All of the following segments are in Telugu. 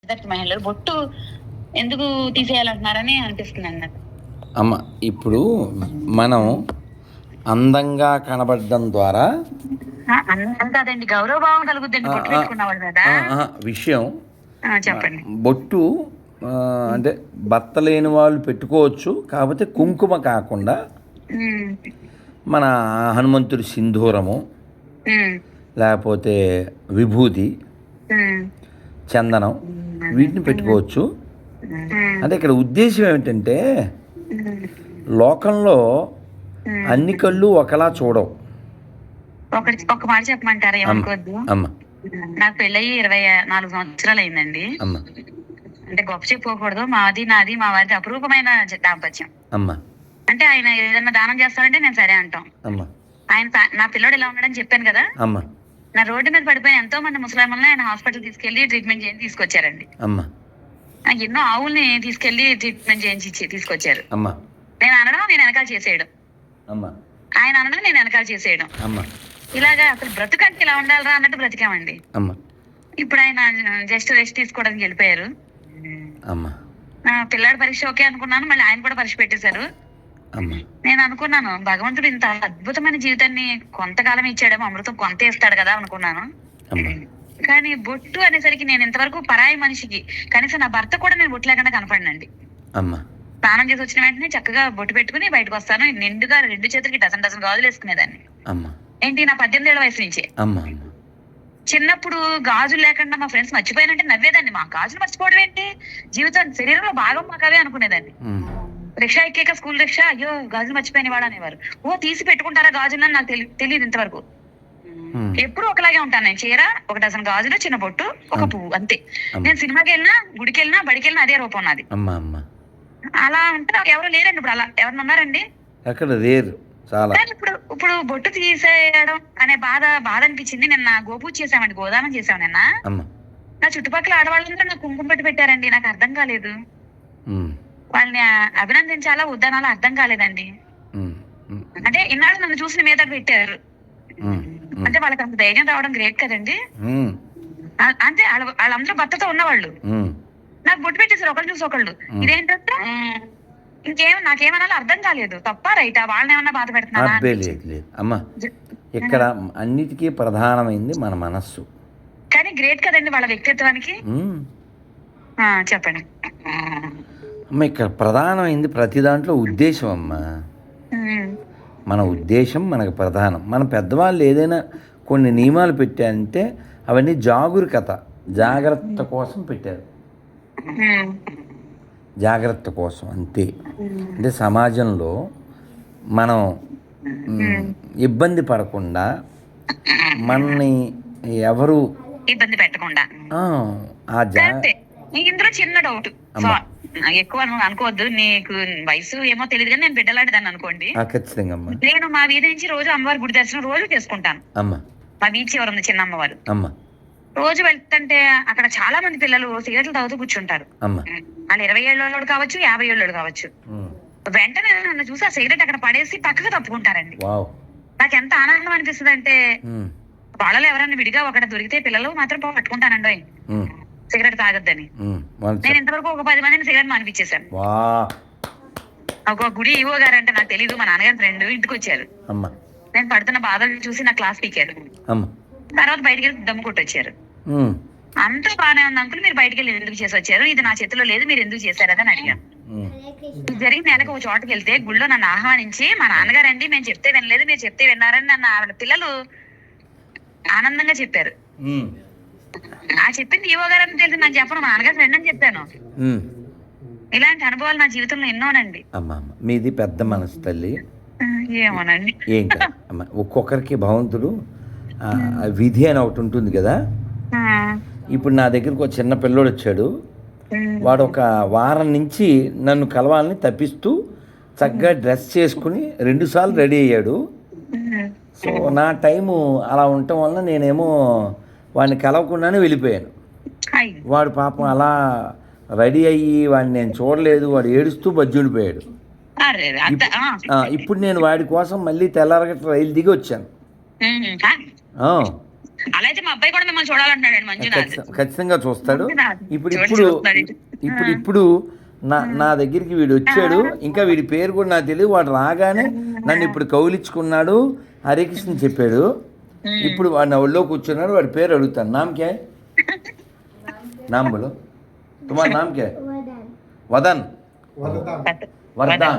మహిళలు బొట్టు ఎందుకు తీసేయాలంటున్నారని అనిపిస్తుంది అన్నట్టు. అమ్మ, ఇప్పుడు మనం అందంగా కనబడడం ద్వారా కాదండి, గౌరవభావం కలుగుద్దండి బొట్టు పెట్టుకున్న వాళ్ళ మీద. విషయం చెప్పండి. బొట్టు అంటే భర్త లేని వాళ్ళు పెట్టుకోవచ్చు, కాకపోతే కుంకుమ కాకుండా మన హనుమంతుడి సింధూరము, లేకపోతే విభూతి, చందనం, వీటిని పెట్టుకోవచ్చు. అంటే ఇక్కడ ఉద్దేశం ఏమిటంటే, లోకంలో అన్ని కళ్ళు ఒకలా చూడవు. ఒక మాట చెప్పమంటారా? ఏమనుకోవద్దు. నాకు పెళ్ళయి 24 సంవత్సరాలు అయిందండి. అంటే గొప్ప చెప్పుకోకూడదు, మాది నాది మా వారిది అపురూపమైన దాంపత్యం. అంటే ఆయన ఏదైనా దానం చేస్తారంటే నేను సరే అంటాం. ఆయన నా పిల్లడు ఇలా ఉన్నాడని చెప్పాను కదా, నా రోడ్డు మీద పడిపోయిన ఎంతో మంది ముసలాములని ఆయన హాస్పిటల్ తీసుకెళ్లి ట్రీట్మెంట్ చేసి తీసుకొచ్చారండి. ఎన్నో ఆవుల్ని తీసుకెళ్లి ట్రీట్మెంట్ చేయించి తీసుకొచ్చారు. నేను అనడం, నేను వెనకాల చేసేయడం, ఆయన అనడం, నేను వెనకాల చేసేయడం, ఇలాగా అసలు బ్రతుకంటే ఇలా ఉండాలరా అన్నట్టు బ్రతికామండి. ఇప్పుడు ఆయన జస్ట్ రెస్ట్ తీసుకోవడానికి వెళ్ళిపోయారు. పిల్లాడి పరీక్ష ఓకే అనుకున్నాను, మళ్ళీ ఆయన కూడా పరీక్ష పెట్టేశారు. నేను అనుకున్నాను, భగవంతుడు ఇంత అద్భుతమైన జీవితాన్ని కొంతకాలం ఇచ్చాడేమో, అమృతం కొంత ఇస్తాడు కదా అనుకున్నాను. కానీ బొట్టు అనేసరికి నేను ఇంతవరకు పరాయి మనిషికి, కనీసం నా భర్త కూడా నేను బొట్టు లేకుండా కనపడినండి. స్నానం చేసి వచ్చిన వెంటనే చక్కగా బొట్టు పెట్టుకుని బయటకు వస్తాను. నిండుగా 2 చేతులకి డజన్ గాజులు వేసుకునేదాన్ని. ఏంటి, నా 18 ఏళ్ల వయసు నుంచే. చిన్నప్పుడు గాజులు లేకుండా మా ఫ్రెండ్స్ మర్చిపోయానంటే నవ్వేదాన్ని. మా గాజులు మర్చిపోవడం ఏంటి, జీవితం శరీరంలో భాగం మాకవే అనుకునేదాన్ని. రిక్షా ఎక్కాక స్కూల్ రిక్షా, అయ్యో గాజులు మర్చిపోయిన వాడు అనేవారు. ఓ తీసి పెట్టుకుంటారా గాజులు అని నాకు తెలియదు ఇంతవరకు. ఎప్పుడు ఒకలాగే ఉంటాను నేను. చీర, 1 డజన్ గాజులు, చిన్న బొట్టు, ఒక పువ్వు, అంతే. నేను సినిమాకి వెళ్ళినా, గుడికి వెళ్ళినా, బడికి వెళ్ళినా అదే రూపం నాది. అలా ఉంటే నాకు ఎవరు లేరండి. ఇప్పుడు అలా ఎవరిని ఉన్నారండి? అక్కడ లేరు చాలా. ఇప్పుడు బొట్టు తీసేయడం అనే బాధ అనిపించింది. నిన్న గోపూజ చేసామండి, గోదానం చేసాం నిన్న. నా చుట్టుపక్కల ఆడవాళ్ళందరూ నాకు కుంకుమ పెట్టి పెట్టారండి. నాకు అర్థం కాలేదు, వాళ్ళని అభినందించాలా వద్దనాలా అర్థం కాలేదండి. అంటే ఇన్నాళ్ళు నన్ను చూసిన మీద పెట్టారు అంటే వాళ్ళకి అంత ధైర్యం రావడం గ్రేట్ కదండి. అంటే వాళ్ళందరూ భర్తతో ఉన్నవాళ్ళు నాకు బొట్టు పెట్టేశారు, ఒకళ్ళు చూసి ఒకళ్ళు. ఇదేంటంటే నాకేమన్నా అర్థం కాలేదు. తప్ప రైటా, వాళ్ళని ఏమన్నా బాధ పెడుతున్నా? అమ్మా, ఇక్కడ అన్నిటికీ ప్రధానమైంది మన మనస్సు. కానీ గ్రేట్ కదండి వాళ్ళ వ్యక్తిత్వానికి. చెప్పండి అమ్మ, ఇక్కడ ప్రధానమైంది ప్రతి దాంట్లో ఉద్దేశం అమ్మా. మన ఉద్దేశం మనకు ప్రధానం. మన పెద్దవాళ్ళు ఏదైనా కొన్ని నియమాలు పెట్టారంటే అవన్నీ జాగ్రత్త కోసం పెట్టారు. జాగ్రత్త కోసం, అంతే. అంటే సమాజంలో మనం ఇబ్బంది పడకుండా, మనని ఎవరు ఇబ్బంది పెట్టకుండా. ఇందులో చిన్న డౌట్, ఎక్కువ అనుకోవద్దు, నీకు వయసు ఏమో తెలియదు కానీ నేను బిడ్డలాంటి దాన్ని అనుకోండి. ఖచ్చితంగా నేను మా వీధి నుంచి రోజు అమ్మవారి గుడి దర్శనం రోజు చేసుకుంటాను. మా వీధి చివర ఉంది చిన్న అమ్మవారు. రోజు వెళ్తుంటే అక్కడ చాలా మంది పిల్లలు సిగరెట్లు తాగుతూ కూర్చుంటారు. వాళ్ళు 20 ఏళ్ళోడు కావచ్చు, 50 ఏళ్ళోడు కావచ్చు. వెంటనే నన్ను చూసి ఆ సిగరెట్ అక్కడ పడేసి పక్కకు తప్పుకుంటారండి. నాకు ఎంత ఆనందం అనిపిస్తుంది అంటే, వాళ్ళలో ఎవరైనా విడిగా ఒకటి దొరికితే పిల్లలు మాత్రం పట్టుకుంటానండి సిగరెట్ తాగొద్దని. నేను ఇంతవరకు ఒక 10 మందిని సిగరెట్ మానిపించేశాను. ఒక గుడి ఈవో గారు అంటే నాకు తెలీదు, మా నాన్నగారి ఫ్రెండ్ ఇంటికి వచ్చారు. నేను పడుతున్న బాధలు చూసి నా క్లాస్ పీకారు. తర్వాత బయటికి వెళ్ళి దమ్ము కొట్టొచ్చారు. అంతా బాగానే ఉంది అంకుల్, మీరు బయటికి వెళ్ళి ఎందుకు చేసి వచ్చారు, ఇది నా చేతిలో లేదు, మీరు ఎందుకు చేశారని అడిగాను. జరిగిన నెలకు ఒక చోటకి వెళ్తే గుళ్ళో నన్ను ఆహ్వానించి, మా నాన్నగారండి మేము చెప్తే వినలేదు, మీరు చెప్తే విన్నారని నన్ను ఆవిడ పిల్లలు ఆనందంగా చెప్పారు. చెప్పింది ఈవో గారు అని తెలిసి నాకు చెప్పను, మా నాన్నగారు ఫ్రెండ్ అని చెప్పాను. ఇలాంటి అనుభవాలు నా జీవితంలో ఎన్నోనండి. మీది పెద్ద మనసు తల్లి. ఏమోనండి, ఏం కాదు. ఒక్కొక్కరికి భగవంతుడు విధి అని ఒకటి ఉంటుంది కదా. ఇప్పుడు నా దగ్గరకు ఒక చిన్న పిల్లోడు వచ్చాడు. వాడు ఒక వారం నుంచి నన్ను కలవాలని తప్పిస్తూ చక్కగా డ్రెస్ చేసుకుని 2 సార్లు రెడీ అయ్యాడు. సో నా టైము అలా ఉండటం వల్ల నేనేమో వాడిని కలవకుండానే వెళ్ళిపోయాను. వాడు పాపం అలా రెడీ అయ్యి వాడిని నేను చూడలేదు, వాడు ఏడుస్తూ బజ్జుడిపోయాడు. ఇప్పుడు నేను వాడి కోసం మళ్ళీ తెల్లారగట్ట రైలు దిగి వచ్చాను. అలా అయితే మా అబ్బాయి కూడా మిమ్మల్ని చూడాలంటున్నాడు మంజునాథ్. ఖచ్చితంగా చూస్తాడు. ఇప్పుడు ఇప్పుడు చూస్తాడు. ఇప్పుడు ఇప్పుడు నా దగ్గరికి వీడు వచ్చాడు. ఇంకా వీడి పేరు కూడా నాకు తెలియదు. వాడు రాగానే నన్ను ఇప్పుడు కౌలించుకున్నాడు, హరే కృష్ణ చెప్పాడు. ఇప్పుడు వాడు నా ఒళ్ళో కూర్చున్నాడు. వాడి పేరు అడుగుతాను. నామ్ క్యా హై? నామ్ బోలో. తుమారా నామ్ క్యా హై? వదన్. वरदान।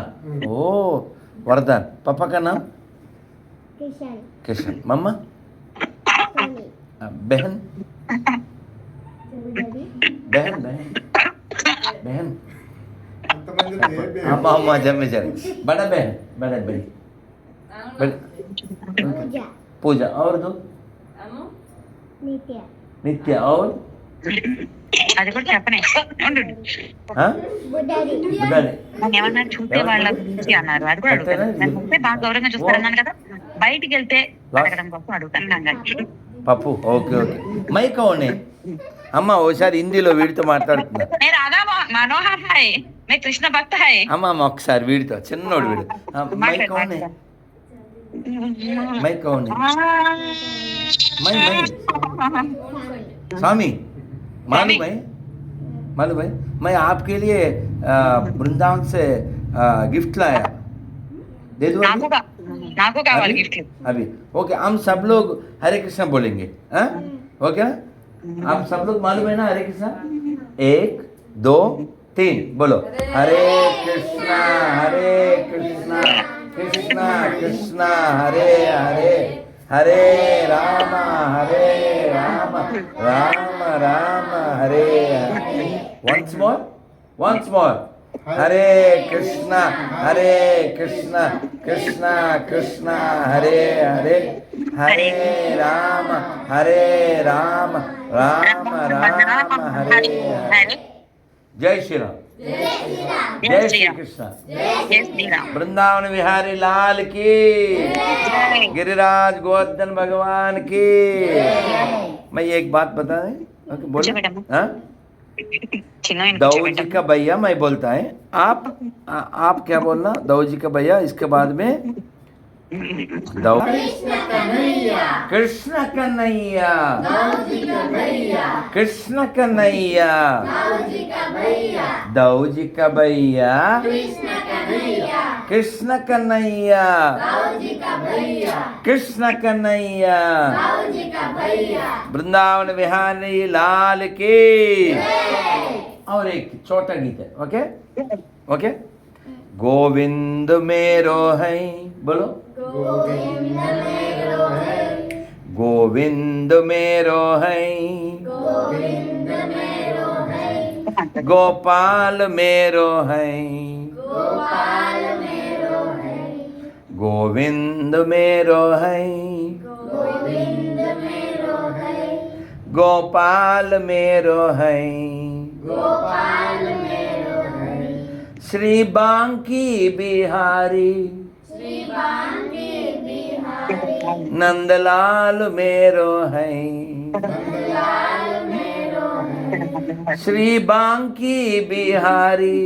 ओ वरदान। पापा का नाम किशन। मम्मा बहन बहन बहन बहन अम्मा अम्मा जब में चले बड़ा बहन बड़ा बड़ी पूजा और दो नित्या और అది కూడా చెప్పనే ఏమన్నారు చూసే వాళ్ళ గురించి అన్నారు. అది కూడా అడుగుతాను. నేను చూస్తే బాగా గౌరవంగా చూస్తారన్నాను కదా, బయటికి వెళ్తే అడగడం కోసం అడుగుతాను. Pappu okay okay. మై కౌన్ హై? అమ్మ ఓసారి హిందీలో వీడితో మాట్లాడుతున్నా. నేను రాధా మనోహర్ హై, మే కృష్ణ భక్త హై. అమ్మ ఒకసారి వీడితో, చిన్నోడు వీడు. మై కౌన్ హై? మై కౌన్ హై? మై మై स्वामी मालूम है मैं आपके लिए वृंदावन से गिफ्ट लाया, दे दो नाको कावाली गिफ्ट अभी। ओके हम सब लोग हरे कृष्णा बोलेंगे, ओके? आप सब लोग मालूम है ना हरे कृष्णा? 1 2 3 बोलो। हरे कृष्णा कृष्णा कृष्णा हरे हरे, हरे राम राम राम हरे हरे। once more हरे कृष्णा कृष्णा कृष्णा हरे हरे, हरे राम राम राम हरे हरे। जय श्री राम, जय श्री कृष्ण। वृंदावन विहारी लाल की, गिरिराज गोवर्धन भगवान की। मैं एक बात बता दें, बोलो। हाँ, दाऊ जी का भैया मैं बोलता है, आप क्या बोलना? दाऊ जी का भैया, इसके बाद में दाऊ कृष्ण कन्हैया कृष्ण कन्हैया दाऊ जी का भैया कृष्ण कन्हैया कृष्ण कन्हैया वृंदावन विहारी लाल की। और एक छोटा गीत है, ओके ओके। गोविंद मेरो है, बोलो। गोविंद मेरो है, गोपाल मेरो है, गोविंद मेरो है, गोपाल मेरो है, श्री बांकी बिहारी नंदलाल मेरो है, श्री बांकी बिहारी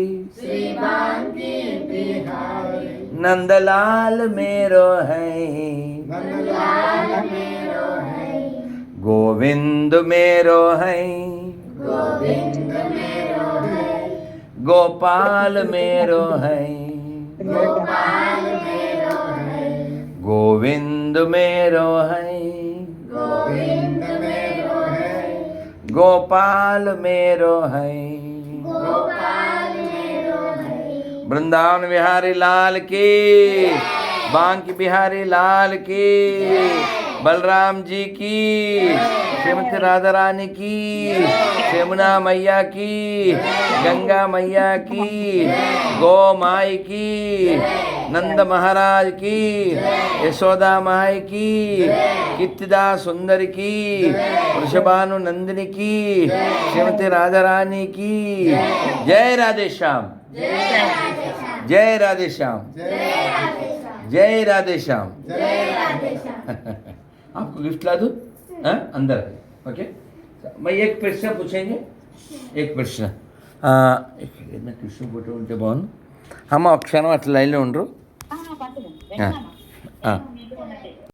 नंदलाल मेरो है, गोविंद मेरो है, गोपाल मेरो है, गोविंद मेरो है, गोपाल मेरो है। वृंदावन बिहारी लाल की, बांकी बिहारी लाल की, बलराम जी की, श्रीमती राधा रानी की, यमुना मैया की, गंगा मैया की, गौ माई की, नंद महाराज की, यशोदा माई की, कीर्तिदा सुंदर की, वृषभानु नंदिनी की, श्रीमती राधा रानी की। जय राधे श्याम, जय राधे श्याम, जय राधे श्याम। आपको गिफ्ट ला दूं? अंदर ओके। मैं एक प्रश्न पूछेंगे, एक प्रश्न। కృష్ణ ఫోటో ఉంటే బాగుంది. అమ్మ ఒక క్షణం అట్లా లైన్లో ఉండరు.